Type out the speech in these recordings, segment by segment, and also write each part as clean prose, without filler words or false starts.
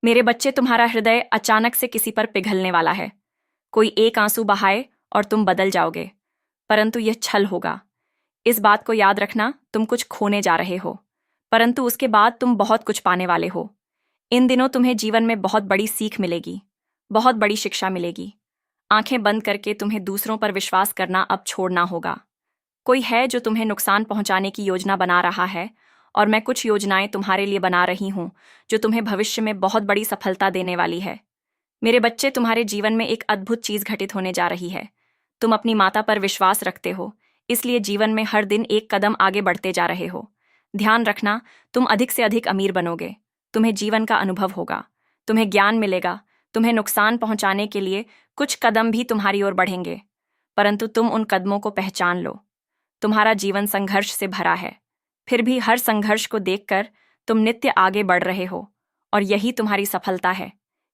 मेरे बच्चे, तुम्हारा हृदय अचानक से किसी पर पिघलने वाला है। कोई एक आंसू बहाए और तुम बदल जाओगे, परंतु यह छल होगा। इस बात को याद रखना, तुम कुछ खोने जा रहे हो, परंतु उसके बाद तुम बहुत कुछ पाने वाले हो। इन दिनों तुम्हें जीवन में बहुत बड़ी सीख मिलेगी, बहुत बड़ी शिक्षा मिलेगी। आंखें बंद करके तुम्हें दूसरों पर विश्वास करना अब छोड़ना होगा। कोई है जो तुम्हें नुकसान पहुंचाने की योजना बना रहा है, और मैं कुछ योजनाएं तुम्हारे लिए बना रही हूं जो तुम्हें भविष्य में बहुत बड़ी सफलता देने वाली है। मेरे बच्चे, तुम्हारे जीवन में एक अद्भुत चीज घटित होने जा रही है। तुम अपनी माता पर विश्वास रखते हो, इसलिए जीवन में हर दिन एक कदम आगे बढ़ते जा रहे हो। ध्यान रखना, तुम अधिक से अधिक अमीर बनोगे। तुम्हें जीवन का अनुभव होगा, तुम्हें ज्ञान मिलेगा। तुम्हें नुकसान पहुंचाने के लिए कुछ कदम भी तुम्हारी ओर बढ़ेंगे, परंतु तुम उन कदमों को पहचान लो। तुम्हारा जीवन संघर्ष से भरा है, फिर भी हर संघर्ष को देखकर तुम नित्य आगे बढ़ रहे हो, और यही तुम्हारी सफलता है,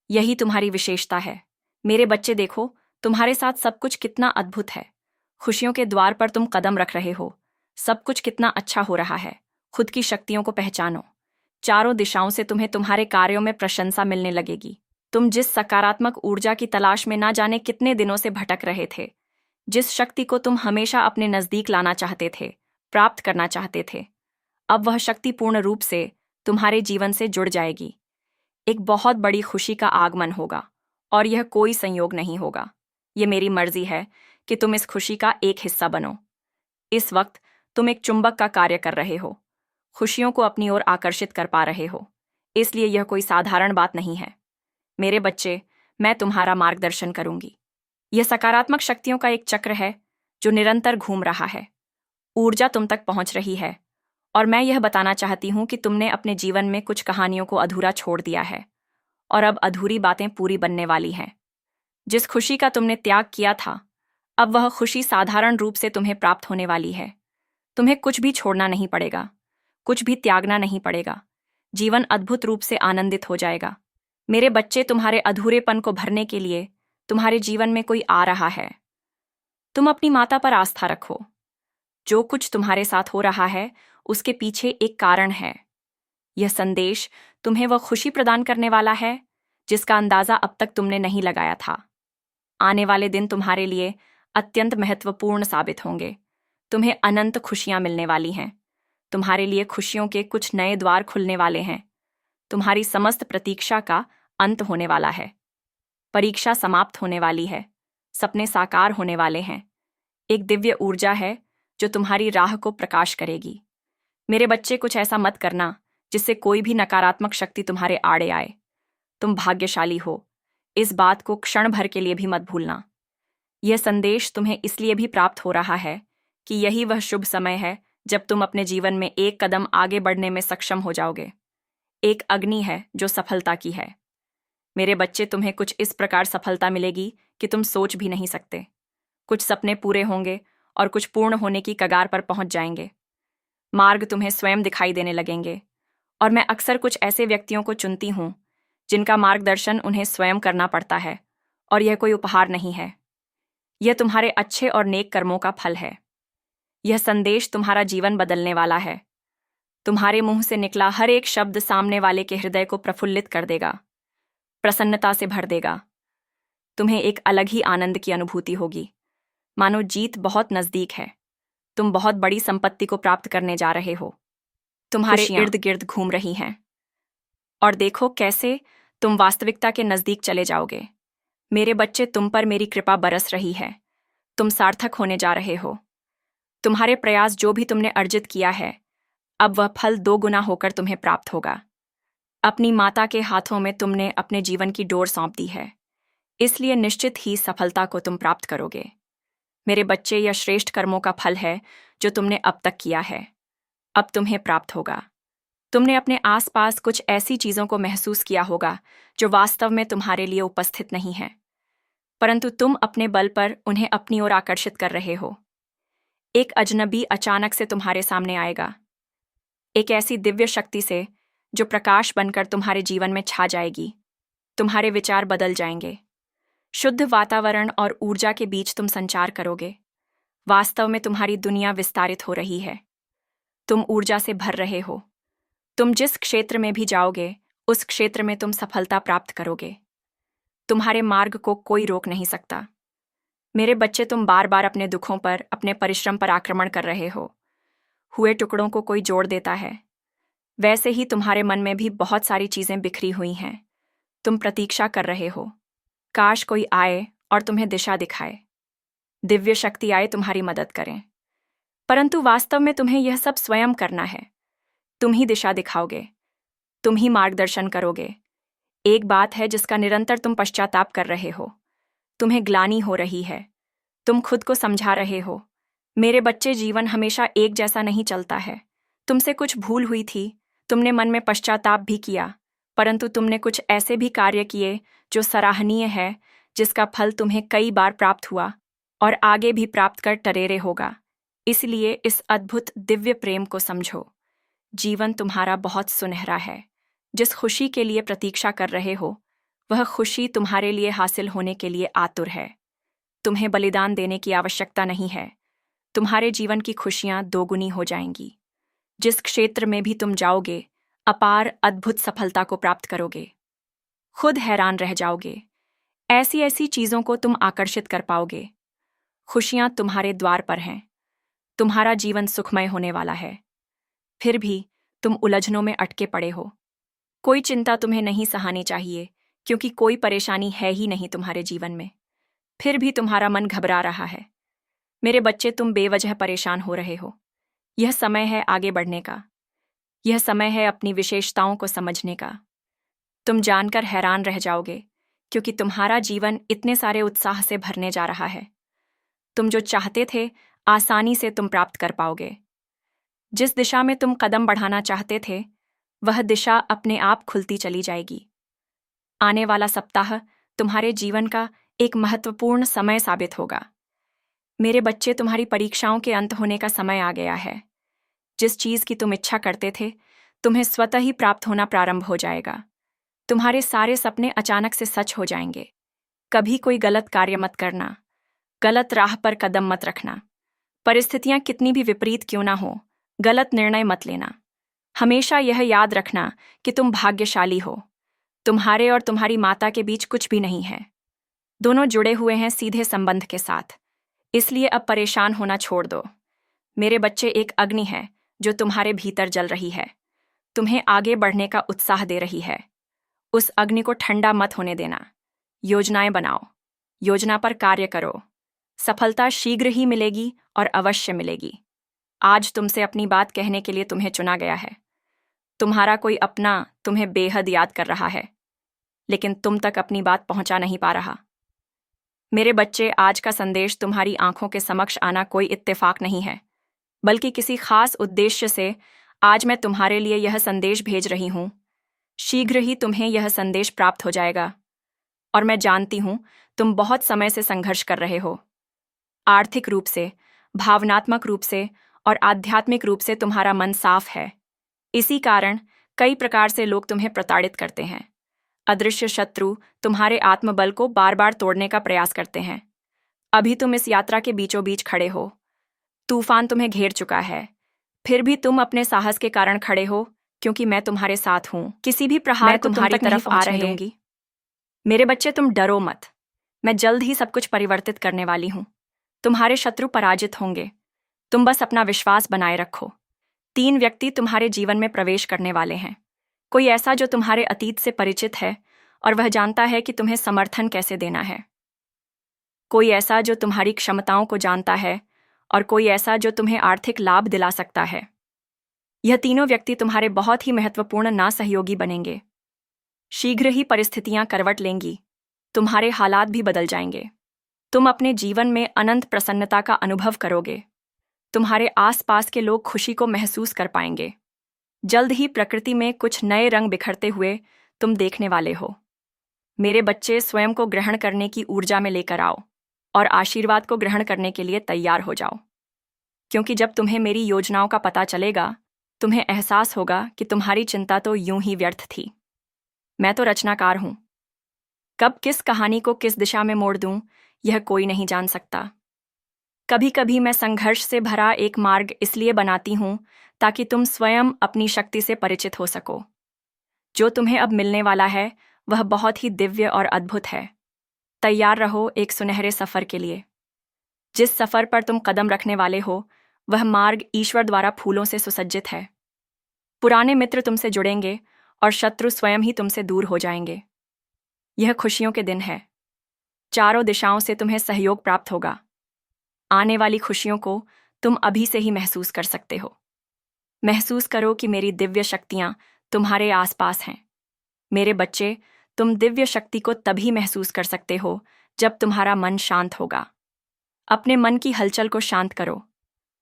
यही तुम्हारी विशेषता है। मेरे बच्चे देखो, तुम्हारे साथ सब कुछ कितना अद्भुत है। खुशियों के द्वार पर तुम कदम रख रहे हो, सब कुछ कितना अच्छा हो रहा है। खुद की शक्तियों को पहचानो। चारों दिशाओं से तुम्हें तुम्हारे कार्यों में प्रशंसा मिलने लगेगी। तुम जिस सकारात्मक ऊर्जा की तलाश में ना जाने कितने दिनों से भटक रहे थे, जिस शक्ति को तुम हमेशा अपने नजदीक लाना चाहते थे, प्राप्त करना चाहते थे, अब वह शक्ति पूर्ण रूप से तुम्हारे जीवन से जुड़ जाएगी। एक बहुत बड़ी खुशी का आगमन होगा, और यह कोई संयोग नहीं होगा। यह मेरी मर्जी है कि तुम इस खुशी का एक हिस्सा बनो। इस वक्त तुम एक चुंबक का कार्य कर रहे हो, खुशियों को अपनी ओर आकर्षित कर पा रहे हो, इसलिए यह कोई साधारण बात नहीं है। मेरे बच्चे, मैं तुम्हारा मार्गदर्शन करूंगी। यह सकारात्मक शक्तियों का एक चक्र है जो निरंतर घूम रहा है। ऊर्जा तुम तक पहुंच रही है, और मैं यह बताना चाहती हूं कि तुमने अपने जीवन में कुछ कहानियों को अधूरा छोड़ दिया है, और अब अधूरी बातें पूरी बनने वाली हैं। जिस खुशी का तुमने त्याग किया था, अब वह खुशी साधारण रूप से तुम्हें प्राप्त होने वाली है। तुम्हें कुछ भी छोड़ना नहीं पड़ेगा, कुछ भी त्यागना नहीं पड़ेगा। जीवन अद्भुत रूप से आनंदित हो जाएगा। मेरे बच्चे, तुम्हारे अधूरेपन को भरने के लिए तुम्हारे जीवन में कोई आ रहा है। तुम अपनी माता पर आस्था रखो। जो कुछ तुम्हारे साथ हो रहा है, उसके पीछे एक कारण है। यह संदेश तुम्हें वह खुशी प्रदान करने वाला है जिसका अंदाजा अब तक तुमने नहीं लगाया था। आने वाले दिन तुम्हारे लिए अत्यंत महत्वपूर्ण साबित होंगे। तुम्हें अनंत खुशियां मिलने वाली हैं। तुम्हारे लिए खुशियों के कुछ नए द्वार खुलने वाले हैं। तुम्हारी समस्त प्रतीक्षा का अंत होने वाला है। परीक्षा समाप्त होने वाली है। सपने साकार होने वाले हैं। एक दिव्य ऊर्जा है जो तुम्हारी राह को प्रकाश करेगी। मेरे बच्चे, कुछ ऐसा मत करना जिससे कोई भी नकारात्मक शक्ति तुम्हारे आड़े आए। तुम भाग्यशाली हो, इस बात को क्षण भर के लिए भी मत भूलना। यह संदेश तुम्हें इसलिए भी प्राप्त हो रहा है कि यही वह शुभ समय है जब तुम अपने जीवन में एक कदम आगे बढ़ने में सक्षम हो जाओगे। एक अग्नि है जो सफलता की है। मेरे बच्चे, तुम्हें कुछ इस प्रकार सफलता मिलेगी कि तुम सोच भी नहीं सकते। कुछ सपने पूरे होंगे और कुछ पूर्ण होने की कगार पर पहुंच जाएंगे। मार्ग तुम्हें स्वयं दिखाई देने लगेंगे, और मैं अक्सर कुछ ऐसे व्यक्तियों को चुनती हूं जिनका मार्गदर्शन उन्हें स्वयं करना पड़ता है, और यह कोई उपहार नहीं है। यह तुम्हारे अच्छे और नेक कर्मों का फल है। यह संदेश तुम्हारा जीवन बदलने वाला है। तुम्हारे मुंह से निकला हर एक शब्द सामने वाले के हृदय को प्रफुल्लित कर देगा, प्रसन्नता से भर देगा। तुम्हें एक अलग ही आनंद की अनुभूति होगी, मानो जीत बहुत नजदीक है। तुम बहुत बड़ी संपत्ति को प्राप्त करने जा रहे हो। तुम्हारे इर्द गिर्द घूम रही हैं, और देखो कैसे तुम वास्तविकता के नजदीक चले जाओगे। मेरे बच्चे, तुम पर मेरी कृपा बरस रही है। तुम सार्थक होने जा रहे हो। तुम्हारे प्रयास, जो भी तुमने अर्जित किया है, अब वह फल 2 गुना होकर तुम्हें प्राप्त होगा। अपनी माता के हाथों में तुमने अपने जीवन की डोर सौंप दी है, इसलिए निश्चित ही सफलता को तुम प्राप्त करोगे। मेरे बच्चे, यह श्रेष्ठ कर्मों का फल है जो तुमने अब तक किया है, अब तुम्हें प्राप्त होगा। तुमने अपने आसपास कुछ ऐसी चीजों को महसूस किया होगा जो वास्तव में तुम्हारे लिए उपस्थित नहीं है, परंतु तुम अपने बल पर उन्हें अपनी ओर आकर्षित कर रहे हो। एक अजनबी अचानक से तुम्हारे सामने आएगा, एक ऐसी दिव्य शक्ति से जो प्रकाश बनकर तुम्हारे जीवन में छा जाएगी। तुम्हारे विचार बदल जाएंगे। शुद्ध वातावरण और ऊर्जा के बीच तुम संचार करोगे। वास्तव में तुम्हारी दुनिया विस्तारित हो रही है। तुम ऊर्जा से भर रहे हो। तुम जिस क्षेत्र में भी जाओगे, उस क्षेत्र में तुम सफलता प्राप्त करोगे। तुम्हारे मार्ग को कोई रोक नहीं सकता। मेरे बच्चे, तुम बार बार अपने दुखों पर, अपने परिश्रम पर आक्रमण कर रहे हो। हुए टुकड़ों को कोई जोड़ देता है। वैसे ही तुम्हारे मन में भी बहुत सारी चीजें बिखरी हुई हैं। तुम प्रतीक्षा कर रहे हो, काश कोई आए और तुम्हें दिशा दिखाए, दिव्य शक्ति आए तुम्हारी मदद करें। परंतु वास्तव में तुम्हें यह सब स्वयं करना है। तुम ही दिशा दिखाओगे, तुम ही मार्गदर्शन करोगे। एक बात है जिसका निरंतर तुम पश्चाताप कर रहे हो। तुम्हें ग्लानि हो रही है। तुम खुद को समझा रहे हो, मेरे बच्चे, जीवन हमेशा एक जैसा नहीं चलता है। तुमसे कुछ भूल हुई थी, तुमने मन में पश्चाताप भी किया, परंतु तुमने कुछ ऐसे भी कार्य किए जो सराहनीय है, जिसका फल तुम्हें कई बार प्राप्त हुआ और आगे भी प्राप्त कर टरेरे होगा। इसलिए इस अद्भुत दिव्य प्रेम को समझो। जीवन तुम्हारा बहुत सुनहरा है। जिस खुशी के लिए प्रतीक्षा कर रहे हो, वह खुशी तुम्हारे लिए हासिल होने के लिए आतुर है। तुम्हें बलिदान देने की आवश्यकता नहीं है। तुम्हारे जीवन की खुशियां दोगुनी हो जाएंगी। जिस क्षेत्र में भी तुम जाओगे, अपार अद्भुत सफलता को प्राप्त करोगे। खुद हैरान रह जाओगे। ऐसी ऐसी चीजों को तुम आकर्षित कर पाओगे। खुशियां तुम्हारे द्वार पर हैं। तुम्हारा जीवन सुखमय होने वाला है। फिर भी तुम उलझनों में अटके पड़े हो। कोई चिंता तुम्हें नहीं सहानी चाहिए, क्योंकि कोई परेशानी है ही नहीं तुम्हारे जीवन में। फिर भी तुम्हारा मन घबरा रहा है। मेरे बच्चे, तुम बेवजह परेशान हो रहे हो। यह समय है आगे बढ़ने का। यह समय है अपनी विशेषताओं को समझने का। तुम जानकर हैरान रह जाओगे, क्योंकि तुम्हारा जीवन इतने सारे उत्साह से भरने जा रहा है। तुम जो चाहते थे, आसानी से तुम प्राप्त कर पाओगे। जिस दिशा में तुम कदम बढ़ाना चाहते थे, वह दिशा अपने आप खुलती चली जाएगी। आने वाला सप्ताह तुम्हारे जीवन का एक महत्वपूर्ण समय साबित होगा। मेरे बच्चे, तुम्हारी परीक्षाओं के अंत होने का समय आ गया है। जिस चीज की तुम इच्छा करते थे, तुम्हें स्वतः ही प्राप्त होना प्रारंभ हो जाएगा। तुम्हारे सारे सपने अचानक से सच हो जाएंगे। कभी कोई गलत कार्य मत करना। गलत राह पर कदम मत रखना। परिस्थितियां कितनी भी विपरीत क्यों ना हो, गलत निर्णय मत लेना। हमेशा यह याद रखना कि तुम भाग्यशाली हो। तुम्हारे और तुम्हारी माता के बीच कुछ भी नहीं है। दोनों जुड़े हुए हैं सीधे संबंध के साथ। इसलिए अब परेशान होना छोड़ दो। मेरे बच्चे, एक अग्नि है जो तुम्हारे भीतर जल रही है। तुम्हें आगे बढ़ने का उत्साह दे रही है। उस अग्नि को ठंडा मत होने देना। योजनाएं बनाओ, योजना पर कार्य करो। सफलता शीघ्र ही मिलेगी और अवश्य मिलेगी। आज तुमसे अपनी बात कहने के लिए तुम्हें चुना गया है। तुम्हारा कोई अपना तुम्हें बेहद याद कर रहा है, लेकिन तुम तक अपनी बात पहुंचा नहीं पा रहा। मेरे बच्चे, आज का संदेश तुम्हारी आंखों के समक्ष आना कोई इत्तेफाक नहीं है, बल्कि किसी खास उद्देश्य से आज मैं तुम्हारे लिए यह संदेश भेज रही हूं। शीघ्र ही तुम्हें यह संदेश प्राप्त हो जाएगा। और मैं जानती हूं तुम बहुत समय से संघर्ष कर रहे हो। आर्थिक रूप से, भावनात्मक रूप से और आध्यात्मिक रूप से तुम्हारा मन साफ है। इसी कारण कई प्रकार से लोग तुम्हें प्रताड़ित करते हैं। अदृश्य शत्रु तुम्हारे आत्मबल को बार बार तोड़ने का प्रयास करते हैं। अभी तुम इस यात्रा के बीचों बीच खड़े हो। तूफान तुम्हें घेर चुका है, फिर भी तुम अपने साहस के कारण खड़े हो, क्योंकि मैं तुम्हारे साथ हूं। किसी भी प्रहार को तुम्हारी तरफ आ रहे दूंगी। मेरे बच्चे, तुम डरो मत। मैं जल्द ही सब कुछ परिवर्तित करने वाली हूं। तुम्हारे शत्रु पराजित होंगे। तुम बस अपना विश्वास बनाए रखो। 3 व्यक्ति तुम्हारे जीवन में प्रवेश करने वाले हैं। कोई ऐसा जो तुम्हारे अतीत से परिचित है और वह जानता है कि तुम्हें समर्थन कैसे देना है। कोई ऐसा जो तुम्हारी क्षमताओं को जानता है और कोई ऐसा जो तुम्हें आर्थिक लाभ दिला सकता है। यह तीनों व्यक्ति तुम्हारे बहुत ही महत्वपूर्ण ना सहयोगी बनेंगे। शीघ्र ही परिस्थितियां करवट लेंगी। तुम्हारे हालात भी बदल जाएंगे। तुम अपने जीवन में अनंत प्रसन्नता का अनुभव करोगे। तुम्हारे आसपास के लोग खुशी को महसूस कर पाएंगे। जल्द ही प्रकृति में कुछ नए रंग बिखरते हुए तुम देखने वाले हो। मेरे बच्चे, स्वयं को ग्रहण करने की ऊर्जा में लेकर आओ और आशीर्वाद को ग्रहण करने के लिए तैयार हो जाओ। क्योंकि जब तुम्हें मेरी योजनाओं का पता चलेगा, तुम्हें एहसास होगा कि तुम्हारी चिंता तो यूं ही व्यर्थ थी। मैं तो रचनाकार हूं। कब किस कहानी को किस दिशा में मोड़ दूं, यह कोई नहीं जान सकता। कभी कभी मैं संघर्ष से भरा एक मार्ग इसलिए बनाती हूं ताकि तुम स्वयं अपनी शक्ति से परिचित हो सको। जो तुम्हें अब मिलने वाला है वह बहुत ही दिव्य और अद्भुत है। तैयार रहो एक सुनहरे सफर के लिए। जिस सफर पर तुम कदम रखने वाले हो वह मार्ग ईश्वर द्वारा फूलों से सुसज्जित है। पुराने मित्र तुमसे जुड़ेंगे और शत्रु स्वयं ही तुमसे दूर हो जाएंगे। यह खुशियों के दिन है। चारों दिशाओं से तुम्हें सहयोग प्राप्त होगा। आने वाली खुशियों को तुम अभी से ही महसूस कर सकते हो। महसूस करो कि मेरी दिव्य शक्तियां तुम्हारे आसपास हैं। मेरे बच्चे, तुम दिव्य शक्ति को तभी महसूस कर सकते हो जब तुम्हारा मन शांत होगा। अपने मन की हलचल को शांत करो।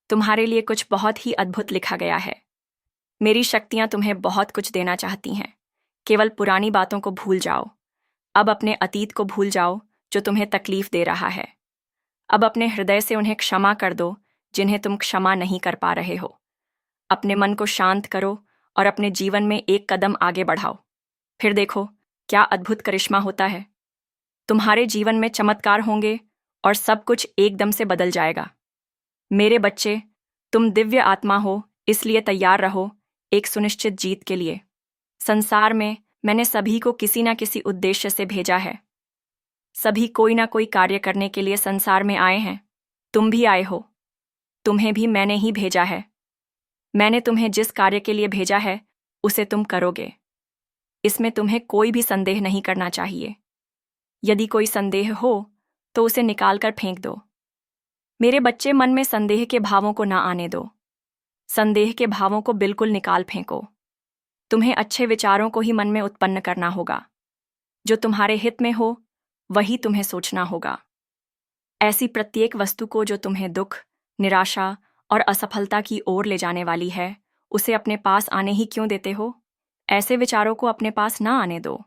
तुम्हारे लिए कुछ बहुत ही अद्भुत लिखा गया है। मेरी शक्तियां तुम्हें बहुत कुछ देना चाहती हैं। केवल पुरानी बातों को भूल जाओ। अब अपने अतीत को भूल जाओ जो तुम्हें तकलीफ दे रहा है। अब अपने हृदय से उन्हें क्षमा कर दो जिन्हें तुम क्षमा नहीं कर पा रहे हो। अपने मन को शांत करो और अपने जीवन में एक कदम आगे बढ़ाओ। फिर देखो क्या अद्भुत करिश्मा होता है। तुम्हारे जीवन में चमत्कार होंगे और सब कुछ एकदम से बदल जाएगा। मेरे बच्चे, तुम दिव्य आत्मा हो, इसलिए तैयार रहो एक सुनिश्चित जीत के लिए। संसार में मैंने सभी को किसी न किसी उद्देश्य से भेजा है। सभी कोई ना कोई कार्य करने के लिए संसार में आए हैं। तुम भी आए हो। तुम्हें भी मैंने ही भेजा है। मैंने तुम्हें जिस कार्य के लिए भेजा है उसे तुम करोगे। इसमें तुम्हें कोई भी संदेह नहीं करना चाहिए। यदि कोई संदेह हो तो उसे निकालकर फेंक दो। मेरे बच्चे, मन में संदेह के भावों को ना आने दो। संदेह के भावों को बिल्कुल निकाल फेंको। तुम्हें अच्छे विचारों को ही मन में उत्पन्न करना होगा। जो तुम्हारे हित में हो वही तुम्हें सोचना होगा। ऐसी प्रत्येक वस्तु को जो तुम्हें दुख, निराशा और असफलता की ओर ले जाने वाली है, उसे अपने पास आने ही क्यों देते हो? ऐसे विचारों को अपने पास ना आने दो।